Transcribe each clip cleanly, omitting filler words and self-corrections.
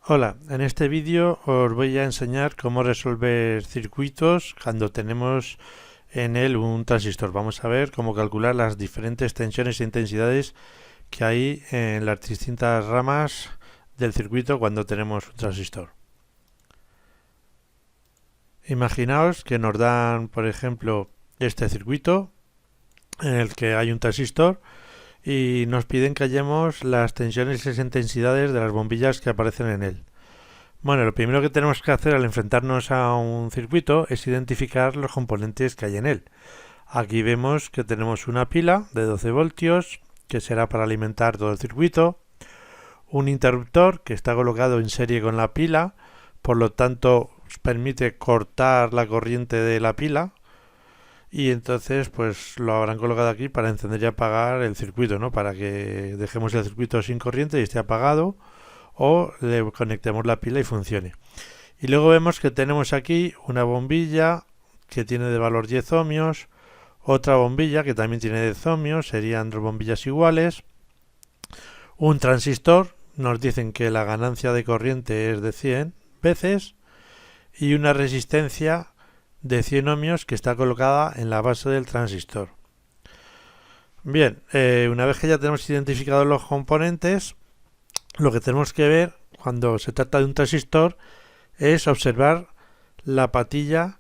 Hola, en este vídeo os voy a enseñar cómo resolver circuitos cuando tenemos en él un transistor. Vamos a ver cómo calcular las diferentes tensiones e intensidades que hay en las distintas ramas del circuito cuando tenemos un transistor. Imaginaos que nos dan, por ejemplo, este circuito en el que hay un transistor y nos piden que hallemos las tensiones e intensidades de las bombillas que aparecen en él. Bueno, lo primero que tenemos que hacer al enfrentarnos a un circuito es identificar los componentes que hay en él. Aquí vemos que tenemos una pila de 12 voltios que será para alimentar todo el circuito, un interruptor que está colocado en serie con la pila, por lo tanto permite cortar la corriente de la pila y entonces pues lo habrán colocado aquí para encender y apagar el circuito, ¿no? Para que dejemos el circuito sin corriente y esté apagado o le conectemos la pila y funcione. Y luego vemos que tenemos aquí una bombilla que tiene de valor 10 ohmios, otra bombilla que también tiene 10 ohmios, serían dos bombillas iguales, un transistor, nos dicen que la ganancia de corriente es de 100 veces y una resistencia de 100 ohmios que está colocada en la base del transistor. Bien, una vez que ya tenemos identificados los componentes, lo que tenemos que ver cuando se trata de un transistor es observar la patilla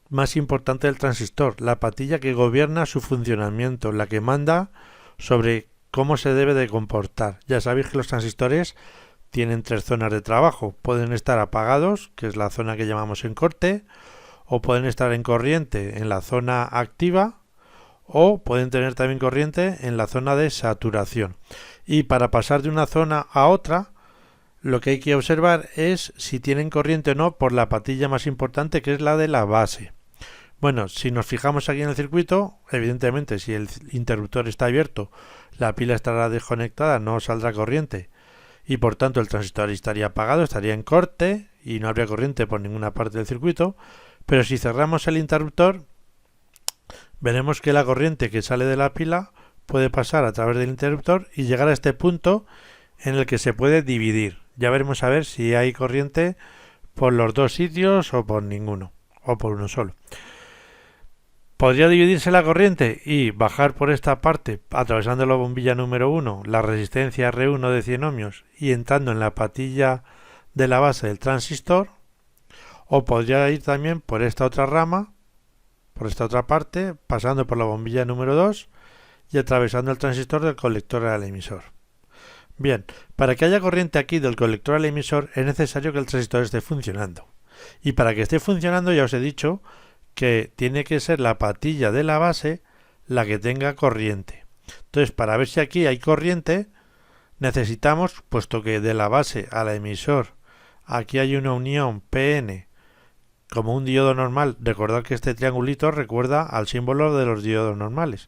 más importante del transistor, la patilla que gobierna su funcionamiento, la que manda sobre cómo se debe de comportar. Ya sabéis que los transistores tienen tres zonas de trabajo. Pueden estar apagados, que es la zona que llamamos en corte, o pueden estar en corriente en la zona activa, o pueden tener también corriente en la zona de saturación. Y para pasar de una zona a otra, lo que hay que observar es si tienen corriente o no por la patilla más importante, que es la de la base. Bueno, si nos fijamos aquí en el circuito, evidentemente si el interruptor está abierto, la pila estará desconectada, no saldrá corriente y por tanto el transistor estaría apagado, estaría en corte y no habría corriente por ninguna parte del circuito. Pero si cerramos el interruptor, veremos que la corriente que sale de la pila puede pasar a través del interruptor y llegar a este punto en el que se puede dividir. Ya veremos a ver si hay corriente por los dos sitios o por ninguno, o por uno solo. Podría dividirse la corriente y bajar por esta parte, atravesando la bombilla número 1, la resistencia R1 de 100 ohmios y entrando en la patilla de la base del transistor, o podría ir también por esta otra rama, por esta otra parte, pasando por la bombilla número 2 y atravesando el transistor del colector al emisor. Bien, para que haya corriente aquí del colector al emisor es necesario que el transistor esté funcionando. Y para que esté funcionando ya os he dicho que tiene que ser la patilla de la base la que tenga corriente. Entonces, para ver si aquí hay corriente, necesitamos, puesto que de la base al emisor aquí hay una unión PN como un diodo normal, recordad que este triangulito recuerda al símbolo de los diodos normales.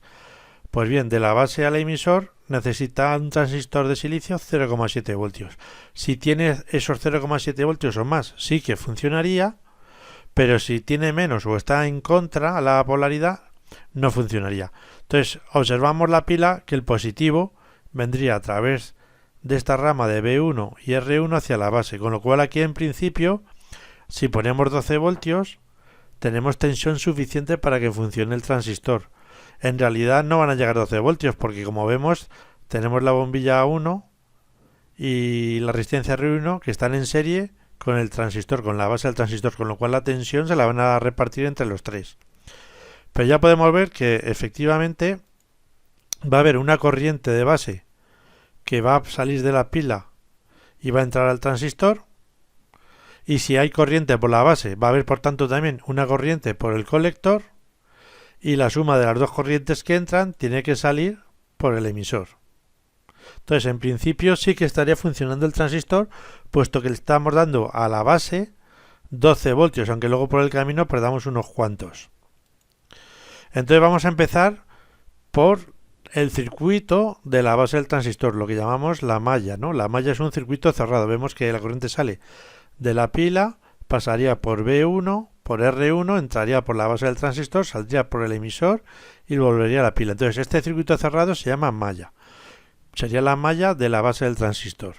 Pues bien, de la base al emisor necesita un transistor de silicio 0,7 voltios. Si tiene esos 0,7 voltios o más, sí que funcionaría, pero si tiene menos o está en contra a la polaridad, no funcionaría. Entonces, observamos la pila que el positivo vendría a través de esta rama de B1 y R1 hacia la base, con lo cual aquí en principio, si ponemos 12 voltios, tenemos tensión suficiente para que funcione el transistor. En realidad no van a llegar 12 voltios porque como vemos tenemos la bombilla 1 y la resistencia R1 que están en serie con el transistor, con la base del transistor, con lo cual la tensión se la van a repartir entre los tres. Pero ya podemos ver que efectivamente va a haber una corriente de base que va a salir de la pila y va a entrar al transistor. Y si hay corriente por la base, va a haber por tanto también una corriente por el colector y la suma de las dos corrientes que entran tiene que salir por el emisor. Entonces, en principio sí que estaría funcionando el transistor, puesto que le estamos dando a la base 12 voltios, aunque luego por el camino perdamos unos cuantos. Entonces vamos a empezar por el circuito de la base del transistor, lo que llamamos la malla, ¿no? La malla es un circuito cerrado. Vemos que la corriente sale de la pila, pasaría por B1, por R1, entraría por la base del transistor, saldría por el emisor y volvería a la pila. Entonces este circuito cerrado se llama malla. Sería la malla de la base del transistor.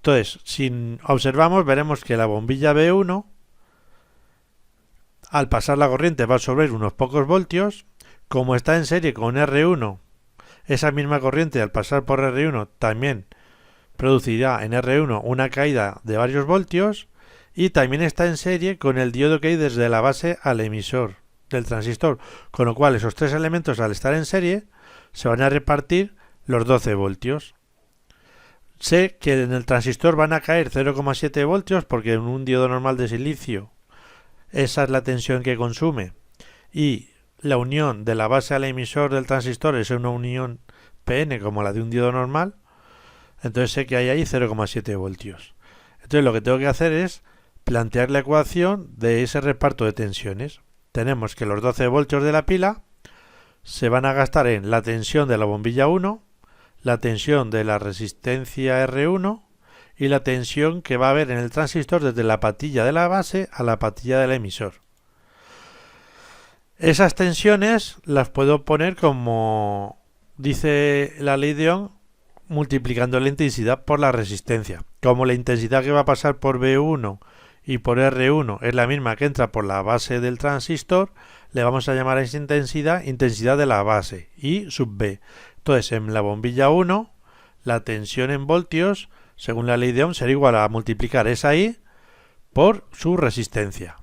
Entonces, si observamos, veremos que la bombilla B1, al pasar la corriente va a absorber unos pocos voltios. Como está en serie con R1, esa misma corriente al pasar por R1 también producirá en R1 una caída de varios voltios, y también está en serie con el diodo que hay desde la base al emisor del transistor, con lo cual esos tres elementos, al estar en serie, se van a repartir los 12 voltios. Sé que en el transistor van a caer 0,7 voltios porque en un diodo normal de silicio esa es la tensión que consume, y la unión de la base al emisor del transistor es una unión PN como la de un diodo normal. Entonces sé que hay ahí 0,7 voltios. Entonces lo que tengo que hacer es plantear la ecuación de ese reparto de tensiones. Tenemos que los 12 voltios de la pila se van a gastar en la tensión de la bombilla 1, la tensión de la resistencia R1 y la tensión que va a haber en el transistor desde la patilla de la base a la patilla del emisor. Esas tensiones las puedo poner como dice la ley de Ohm, multiplicando la intensidad por la resistencia. Como la intensidad que va a pasar por B1 y por R1 es la misma que entra por la base del transistor, le vamos a llamar a esa intensidad de la base, I sub B. Entonces, en la bombilla 1, la tensión en voltios, según la ley de Ohm, será igual a multiplicar esa I por su resistencia.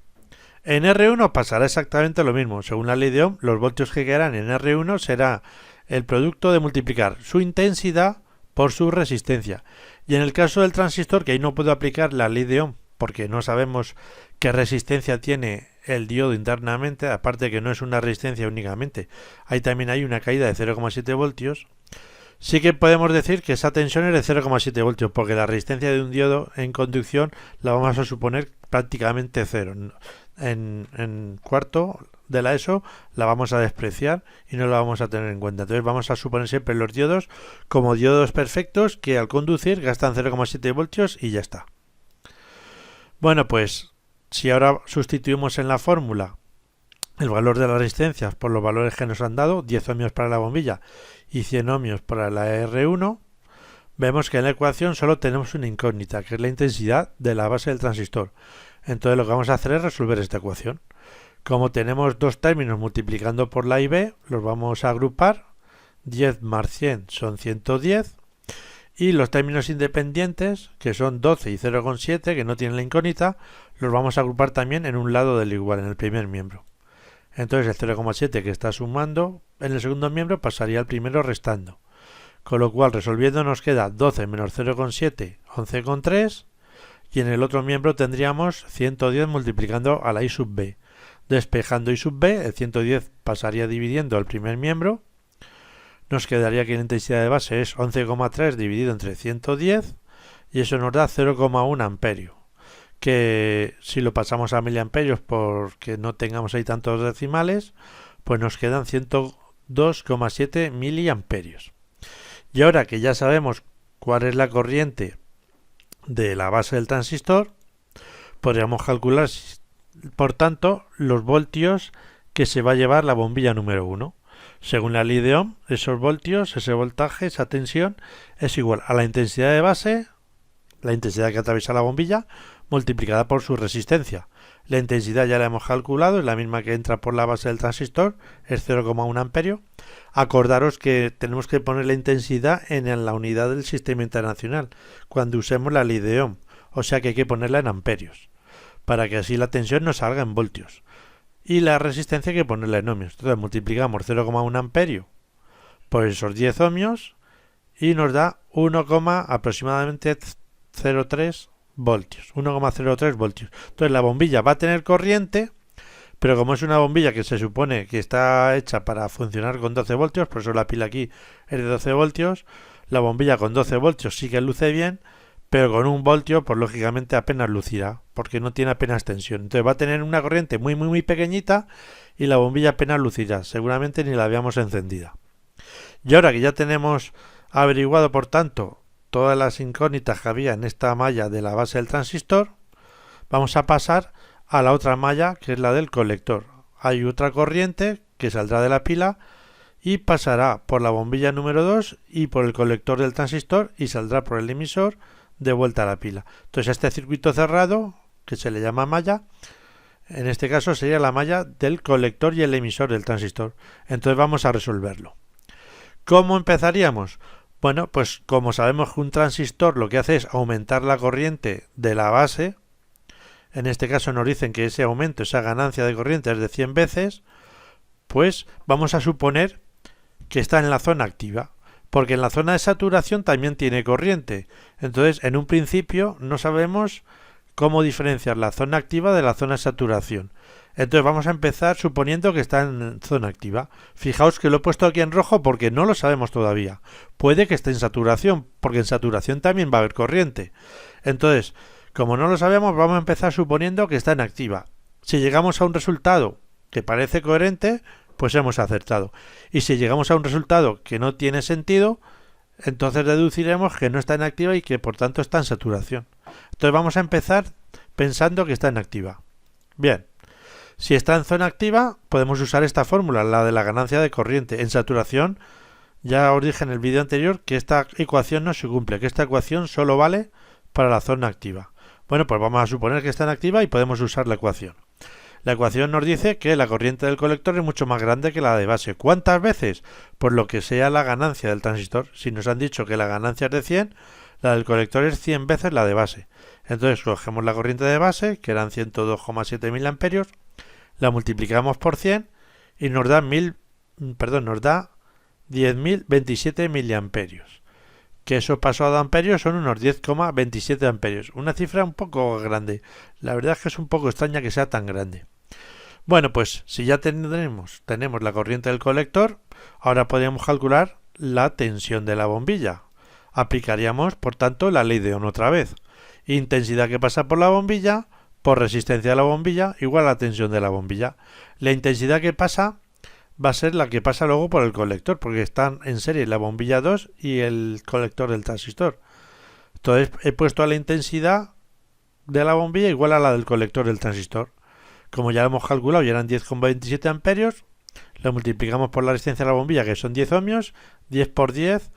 En R1 pasará exactamente lo mismo. Según la ley de Ohm, los voltios que quedarán en R1 será el producto de multiplicar su intensidad por su resistencia. Y en el caso del transistor, que ahí no puedo aplicar la ley de Ohm porque no sabemos qué resistencia tiene el diodo internamente, aparte que no es una resistencia únicamente, ahí también hay una caída de 0,7 voltios, sí que podemos decir que esa tensión es de 0,7 voltios, porque la resistencia de un diodo en conducción la vamos a suponer prácticamente cero. En cuarto de la ESO la vamos a despreciar y no la vamos a tener en cuenta. Entonces vamos a suponer siempre los diodos como diodos perfectos que al conducir gastan 0,7 voltios y ya está. Bueno, pues si ahora sustituimos en la fórmula el valor de las resistencias por los valores que nos han dado, 10 ohmios para la bombilla y 100 ohmios para la R1, vemos que en la ecuación solo tenemos una incógnita, que es la intensidad de la base del transistor. Entonces lo que vamos a hacer es resolver esta ecuación. Como tenemos dos términos multiplicando por la IB, los vamos a agrupar. 10 más 100 son 110. Y los términos independientes, que son 12 y 0,7, que no tienen la incógnita, los vamos a agrupar también en un lado del igual, en el primer miembro. Entonces el 0,7 que está sumando en el segundo miembro pasaría al primero restando. Con lo cual, resolviendo, nos queda 12 menos 0,7, 11,3. Y en el otro miembro tendríamos 110 multiplicando a la I sub B. Despejando I sub B, el 110 pasaría dividiendo al primer miembro. Nos quedaría que la intensidad de base es 11,3 dividido entre 110 y eso nos da 0,1 amperio. Que si lo pasamos a miliamperios porque no tengamos ahí tantos decimales, pues nos quedan 102,7 miliamperios. Y ahora que ya sabemos cuál es la corriente de la base del transistor, podríamos calcular, por tanto, los voltios que se va a llevar la bombilla número 1. Según la ley de Ohm, esos voltios, ese voltaje, esa tensión, es igual a la intensidad de base, la intensidad que atraviesa la bombilla, multiplicada por su resistencia. La intensidad ya la hemos calculado, es la misma que entra por la base del transistor, es 0,1 amperio. Acordaros que tenemos que poner la intensidad en la unidad del sistema internacional cuando usemos la ley de Ohm, o sea que hay que ponerla en amperios, para que así la tensión nos salga en voltios. Y la resistencia hay que ponerla en ohmios. Entonces multiplicamos 0,1 amperio por esos 10 ohmios y nos da 1, aproximadamente 0,3 voltios. 1,03 voltios. Entonces la bombilla va a tener corriente, pero como es una bombilla que se supone que está hecha para funcionar con 12 voltios, por eso la pila aquí es de 12 voltios, la bombilla con 12 voltios sí que luce bien, pero con 1 voltio, pues lógicamente apenas lucirá, porque no tiene apenas tensión. Entonces va a tener una corriente muy pequeñita y la bombilla apenas lucirá, seguramente ni la habíamos encendida. Y ahora que ya tenemos averiguado, por tanto, todas las incógnitas que había en esta malla de la base del transistor, vamos a pasar a la otra malla, que es la del colector. Hay otra corriente que saldrá de la pila y pasará por la bombilla número 2 y por el colector del transistor y saldrá por el emisor de vuelta a la pila. Entonces este circuito cerrado, que se le llama malla, en este caso sería la malla del colector y el emisor del transistor. Entonces vamos a resolverlo. ¿Cómo empezaríamos? Bueno, pues como sabemos que un transistor lo que hace es aumentar la corriente de la base, en este caso nos dicen que ese aumento, esa ganancia de corriente es de 100 veces, pues vamos a suponer que está en la zona activa, porque en la zona de saturación también tiene corriente. Entonces, en un principio no sabemos cómo diferenciar la zona activa de la zona de saturación. Entonces vamos a empezar suponiendo que está en zona activa. Fijaos que lo he puesto aquí en rojo porque no lo sabemos todavía. Puede que esté en saturación, porque en saturación también va a haber corriente. Entonces, como no lo sabemos, vamos a empezar suponiendo que está en activa. Si llegamos a un resultado que parece coherente, pues hemos acertado. Y si llegamos a un resultado que no tiene sentido, entonces deduciremos que no está en activa y que por tanto está en saturación. Entonces vamos a empezar pensando que está en activa. Bien. Si está en zona activa, podemos usar esta fórmula, la de la ganancia de corriente. En saturación, ya os dije en el vídeo anterior que esta ecuación no se cumple, que esta ecuación solo vale para la zona activa. Bueno, pues vamos a suponer que está en activa y podemos usar la ecuación. La ecuación nos dice que la corriente del colector es mucho más grande que la de base. ¿Cuántas veces? Por lo que sea la ganancia del transistor. Si nos han dicho que la ganancia es de 100, la del colector es 100 veces la de base. Entonces cogemos la corriente de base, que eran 102,7 miliamperios, la multiplicamos por 100 y nos da 10.027 miliamperios. Que eso pasado a amperios son unos 10,27 amperios. Una cifra un poco grande. La verdad es que es un poco extraña que sea tan grande. Bueno, pues si ya tenemos la corriente del colector, ahora podríamos calcular la tensión de la bombilla. Aplicaríamos, por tanto, la ley de Ohm otra vez. Intensidad que pasa por la bombilla por resistencia de la bombilla igual a la tensión de la bombilla. La intensidad que pasa va a ser la que pasa luego por el colector, porque están en serie la bombilla 2 y el colector del transistor. Entonces he puesto a la intensidad de la bombilla igual a la del colector del transistor. Como ya lo hemos calculado y eran 10,27 amperios, lo multiplicamos por la resistencia de la bombilla, que son 10 ohmios, 10 por 10,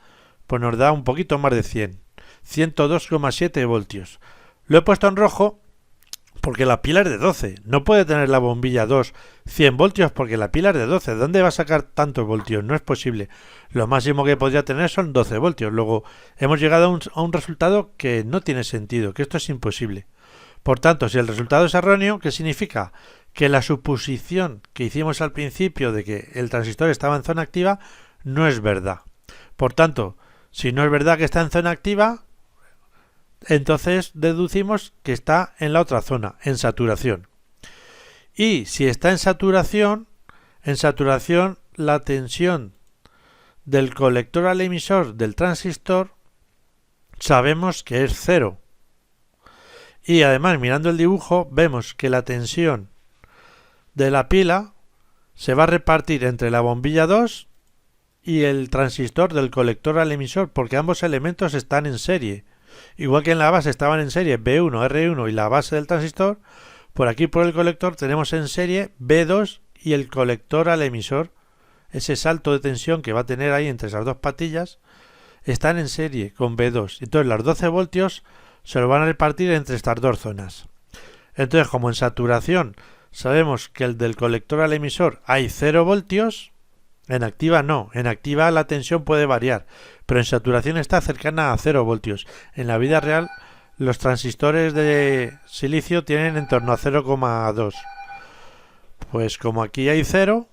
pues nos da un poquito más de 100. 102,7 voltios. Lo he puesto en rojo porque la pila es de 12. No puede tener la bombilla 2 100 voltios porque la pila es de 12. ¿Dónde va a sacar tantos voltios? No es posible. Lo máximo que podría tener son 12 voltios. Luego hemos llegado a un resultado que no tiene sentido, que esto es imposible. Por tanto, si el resultado es erróneo, ¿qué significa? Que la suposición que hicimos al principio de que el transistor estaba en zona activa no es verdad. Por tanto, si no es verdad que está en zona activa, entonces deducimos que está en la otra zona, en saturación. Y si está en saturación la tensión del colector al emisor del transistor sabemos que es 0. Y además, mirando el dibujo, vemos que la tensión de la pila se va a repartir entre la bombilla 2 y el transistor del colector al emisor, porque ambos elementos están en serie. Igual que en la base estaban en serie B1, R1 y la base del transistor, por aquí por el colector tenemos en serie B2 y el colector al emisor. Ese salto de tensión que va a tener ahí entre esas dos patillas están en serie con B2. Entonces los 12 voltios se lo van a repartir entre estas dos zonas. Entonces, como en saturación sabemos que el del colector al emisor hay 0 voltios, en activa no, en activa la tensión puede variar, pero en saturación está cercana a 0 voltios. En la vida real los transistores de silicio tienen en torno a 0,2. Pues como aquí hay 0,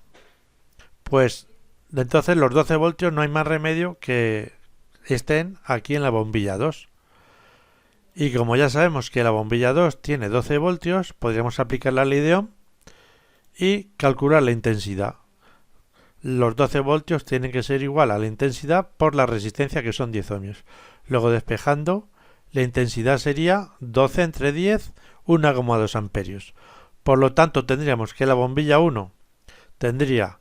pues entonces los 12 voltios no hay más remedio que estén aquí en la bombilla 2. Y como ya sabemos que la bombilla 2 tiene 12 voltios, podríamos aplicar la ley de Ohm y calcular la intensidad. Los 12 voltios tienen que ser igual a la intensidad por la resistencia, que son 10 ohmios. Luego, despejando, la intensidad sería 12 entre 10, 1,2 amperios. Por lo tanto, tendríamos que la bombilla 1 tendría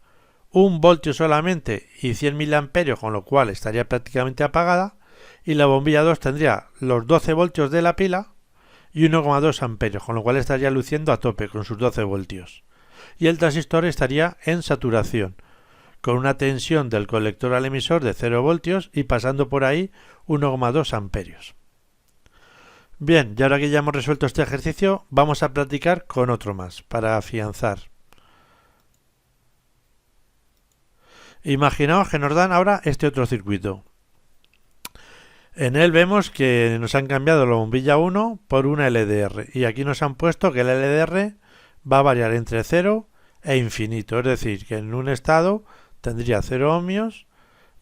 1 voltio solamente y 100 miliamperios, con lo cual estaría prácticamente apagada, y la bombilla 2 tendría los 12 voltios de la pila y 1,2 amperios, con lo cual estaría luciendo a tope con sus 12 voltios. Y el transistor estaría en saturación, con una tensión del colector al emisor de 0 voltios y pasando por ahí 1,2 amperios. Bien, y ahora que ya hemos resuelto este ejercicio, vamos a practicar con otro más, para afianzar. Imaginaos que nos dan ahora este otro circuito. En él vemos que nos han cambiado la bombilla 1 por una LDR y aquí nos han puesto que la LDR va a variar entre 0 e infinito, es decir, que en un estado tendría 0 ohmios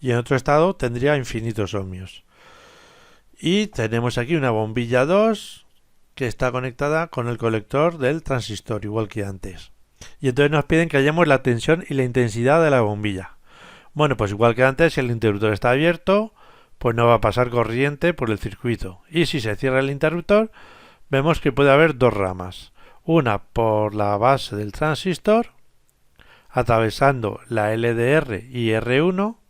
y en otro estado tendría infinitos ohmios. Y tenemos aquí una bombilla 2 que está conectada con el colector del transistor, igual que antes. Y entonces nos piden que hallemos la tensión y la intensidad de la bombilla. Bueno, pues igual que antes, si el interruptor está abierto, pues no va a pasar corriente por el circuito. Y si se cierra el interruptor, vemos que puede haber dos ramas. Una por la base del transistor, atravesando la LDR y R1,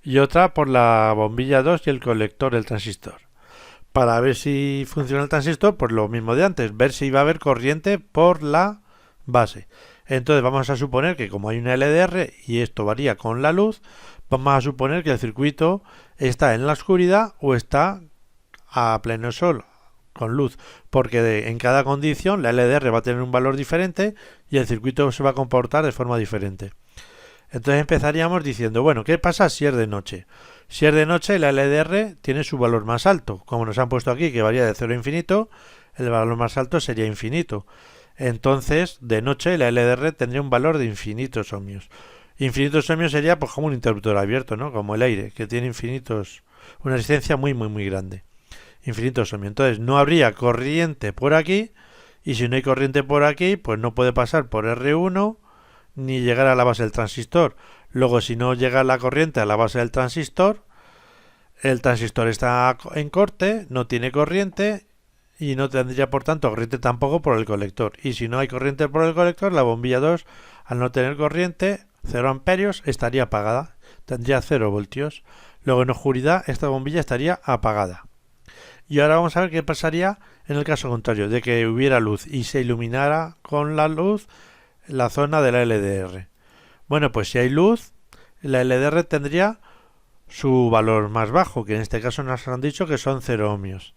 y otra por la bombilla 2 y el colector del transistor. Para ver si funciona el transistor, pues lo mismo de antes, ver si va a haber corriente por la base. Entonces vamos a suponer que como hay una LDR y esto varía con la luz, vamos a suponer que el circuito está en la oscuridad o está a pleno sol, con luz, porque en cada condición la LDR va a tener un valor diferente y el circuito se va a comportar de forma diferente. Entonces empezaríamos diciendo, bueno, ¿qué pasa si es de noche? Si es de noche, la LDR tiene su valor más alto. Como nos han puesto aquí, que varía de 0 a infinito, el valor más alto sería infinito. Entonces, de noche, la LDR tendría un valor de infinitos ohmios. Infinitos ohmios sería pues como un interruptor abierto, ¿no? Como el aire, que tiene infinitos, una resistencia muy, muy, muy grande. Infinitos ohmios. Entonces, no habría corriente por aquí, y si no hay corriente por aquí, pues no puede pasar por R1 ni llegar a la base del transistor. Luego, si no llega la corriente a la base del transistor, el transistor está en corte, no tiene corriente y no tendría por tanto corriente tampoco por el colector. Y si no hay corriente por el colector, la bombilla 2, al no tener corriente, 0 amperios, estaría apagada. Tendría 0 voltios. Luego en oscuridad esta bombilla estaría apagada. Y ahora vamos a ver qué pasaría en el caso contrario, de que hubiera luz y se iluminara con la luz la zona de la LDR. Bueno, pues si hay luz, la LDR tendría su valor más bajo, que en este caso nos han dicho que son 0 ohmios.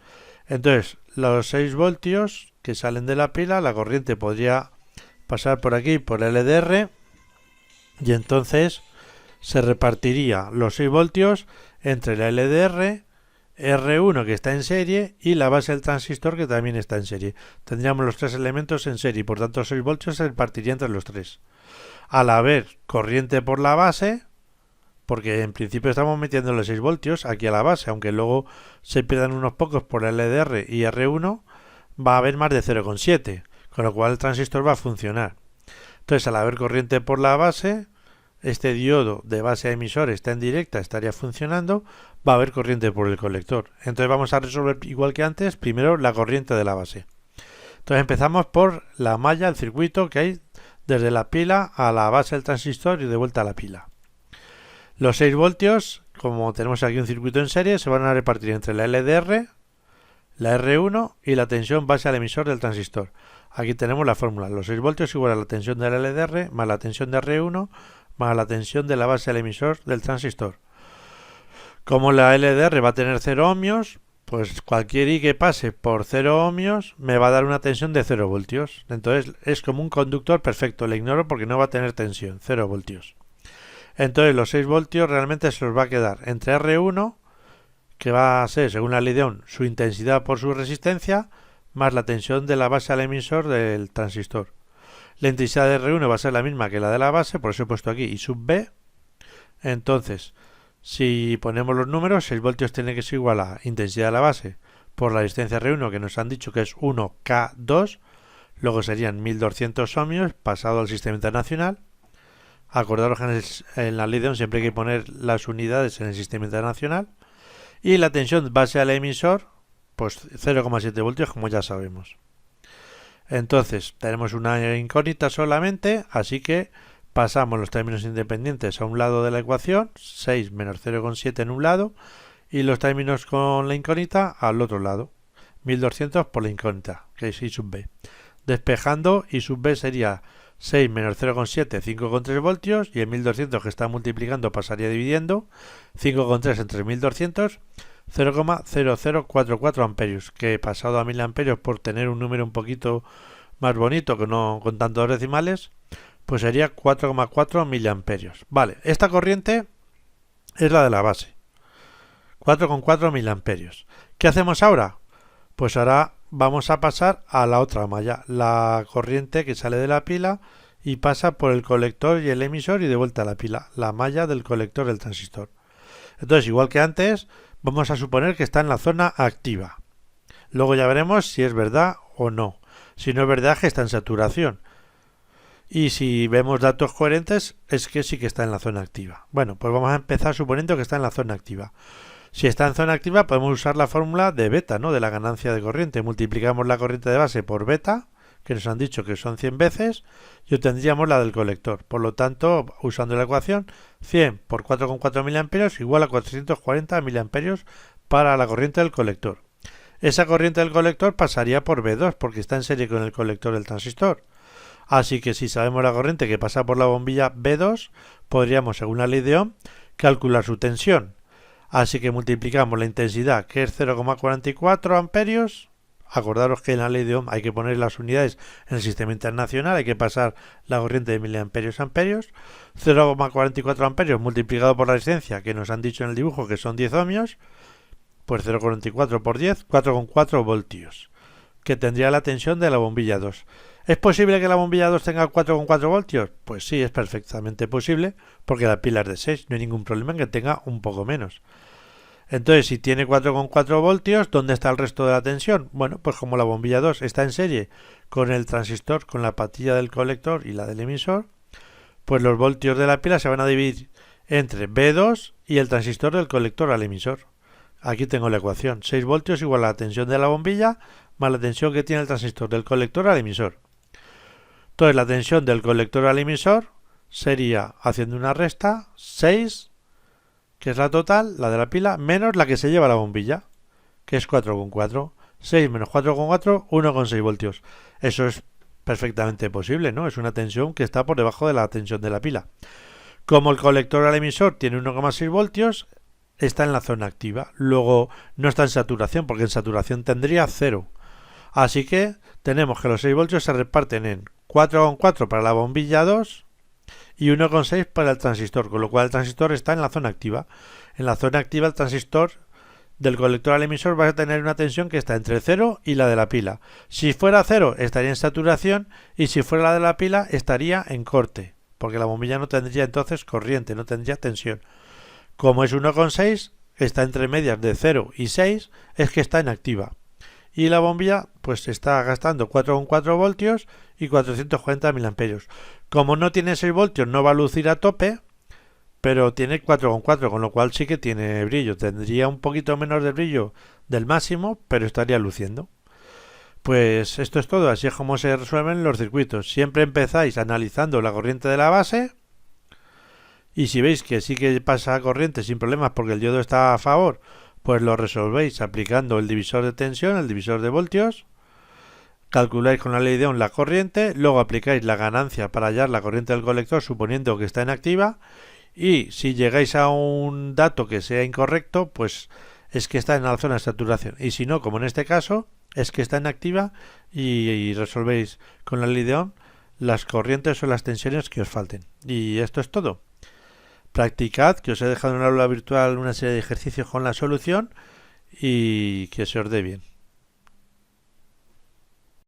Entonces, los 6 voltios que salen de la pila, la corriente podría pasar por aquí, por la LDR, y entonces se repartiría los 6 voltios entre la LDR, R1 que está en serie y la base del transistor que también está en serie. Tendríamos los tres elementos en serie y por tanto 6 voltios se repartiría entre los tres. Al haber corriente por la base, porque en principio estamos metiendo los 6 voltios aquí a la base, aunque luego se pierdan unos pocos por LDR y R1, va a haber más de 0,7, con lo cual el transistor va a funcionar. Entonces, al haber corriente por la base, este diodo de base a emisor está en directa, estaría funcionando, va a haber corriente por el colector. Entonces vamos a resolver igual que antes, primero la corriente de la base. Entonces empezamos por la malla, el circuito que hay desde la pila a la base del transistor y de vuelta a la pila. Los 6 voltios, como tenemos aquí un circuito en serie, se van a repartir entre la LDR, la R1 y la tensión base al emisor del transistor. Aquí tenemos la fórmula. Los 6 voltios igual a la tensión de la LDR más la tensión de R1 más la tensión de la base al emisor del transistor. Como la LDR va a tener 0 ohmios, pues cualquier I que pase por 0 ohmios me va a dar una tensión de 0 voltios. Entonces es como un conductor perfecto. Le ignoro porque no va a tener tensión, 0 voltios. Entonces los 6 voltios realmente se los va a quedar entre R1, que va a ser, según la ley de Ohm, su intensidad por su resistencia, más la tensión de la base al emisor del transistor. La intensidad de R1 va a ser la misma que la de la base, por eso he puesto aquí I sub B. Entonces, si ponemos los números, 6 voltios tiene que ser igual a intensidad de la base por la resistencia R1, que nos han dicho que es 1K2, luego serían 1200 ohmios pasado al sistema internacional. Acordaros que en la ley de Ohm siempre hay que poner las unidades en el sistema internacional. Y la tensión base al emisor, pues 0,7 voltios, como ya sabemos. Entonces, tenemos una incógnita solamente, así que pasamos los términos independientes a un lado de la ecuación, 6 menos 0,7 en un lado, y los términos con la incógnita al otro lado, 1200 por la incógnita, que es I sub B. Despejando, I sub B sería 6 menos 0,7, 5,3 voltios, y el 1200 que está multiplicando pasaría dividiendo, 5,3 entre 1200, 0,0044 amperios, que pasado a 1000 amperios por tener un número un poquito más bonito que no con tantos decimales, pues sería 4,4 miliamperios. Vale, esta corriente es la de la base, 4,4 miliamperios. ¿Qué hacemos ahora? Pues ahora vamos a pasar a la otra malla, la corriente que sale de la pila y pasa por el colector y el emisor y de vuelta a la pila, la malla del colector del transistor. Entonces, igual que antes, vamos a suponer que está en la zona activa. Luego ya veremos si es verdad o no. Si no es verdad, que está en saturación. Y si vemos datos coherentes, es que sí que está en la zona activa. Bueno, pues vamos a empezar suponiendo que está en la zona activa. Si está en zona activa, podemos usar la fórmula de beta, ¿no? De la ganancia de corriente. Multiplicamos la corriente de base por beta, que nos han dicho que son 100 veces, y obtendríamos la del colector. Por lo tanto, usando la ecuación, 100 por 4,4 miliamperios igual a 440 miliamperios para la corriente del colector. Esa corriente del colector pasaría por B2, porque está en serie con el colector del transistor. Así que si sabemos la corriente que pasa por la bombilla B2, podríamos, según la ley de Ohm, calcular su tensión. Así que multiplicamos la intensidad, que es 0,44 amperios. Acordaros que en la ley de Ohm hay que poner las unidades en el sistema internacional, hay que pasar la corriente de miliamperios a amperios. 0,44 amperios multiplicado por la resistencia, que nos han dicho en el dibujo que son 10 ohmios, pues 0,44 por 10, 4,4 voltios, que tendría la tensión de la bombilla 2. ¿Es posible que la bombilla 2 tenga 4,4 voltios? Pues sí, es perfectamente posible, porque la pila es de 6, no hay ningún problema en que tenga un poco menos. Entonces, si tiene 4,4 voltios, ¿dónde está el resto de la tensión? Bueno, pues como la bombilla 2 está en serie con el transistor, con la patilla del colector y la del emisor, pues los voltios de la pila se van a dividir entre B2 y el transistor del colector al emisor. Aquí tengo la ecuación, 6 voltios igual a la tensión de la bombilla más la tensión que tiene el transistor del colector al emisor. Entonces la tensión del colector al emisor sería, haciendo una resta, 6, que es la total, la de la pila, menos la que se lleva la bombilla, que es 4,4. 6 menos 4,4, 1,6 voltios. Eso es perfectamente posible, ¿no? Es una tensión que está por debajo de la tensión de la pila. Como el colector al emisor tiene 1,6 voltios, está en la zona activa. Luego no está en saturación, porque en saturación tendría 0. Así que tenemos que los 6 voltios se reparten en 4,4 para la bombilla 2 y 1,6 para el transistor, con lo cual el transistor está en la zona activa. En la zona activa el transistor del colector al emisor va a tener una tensión que está entre 0 y la de la pila. Si fuera 0 estaría en saturación y si fuera la de la pila estaría en corte, porque la bombilla no tendría entonces corriente, no tendría tensión. Como es 1,6, está entre medias de 0 y 6, es que está inactiva. Y la bombilla pues está gastando 4,4 voltios y 440 miliamperios. Como no tiene 6 voltios no va a lucir a tope, pero tiene 4,4, con lo cual sí que tiene brillo. Tendría un poquito menos de brillo del máximo, pero estaría luciendo. Pues esto es todo, así es como se resuelven los circuitos. Siempre empezáis analizando la corriente de la base y si veis que sí que pasa corriente sin problemas porque el diodo está a favor, pues lo resolvéis aplicando el divisor de tensión, el divisor de voltios, calculáis con la ley de Ohm la corriente, luego aplicáis la ganancia para hallar la corriente del colector suponiendo que está inactiva y si llegáis a un dato que sea incorrecto, pues es que está en la zona de saturación y si no, como en este caso, es que está inactiva y resolvéis con la ley de Ohm las corrientes o las tensiones que os falten. Y esto es todo. Practicad, que os he dejado en el aula virtual una serie de ejercicios con la solución y que se os dé bien.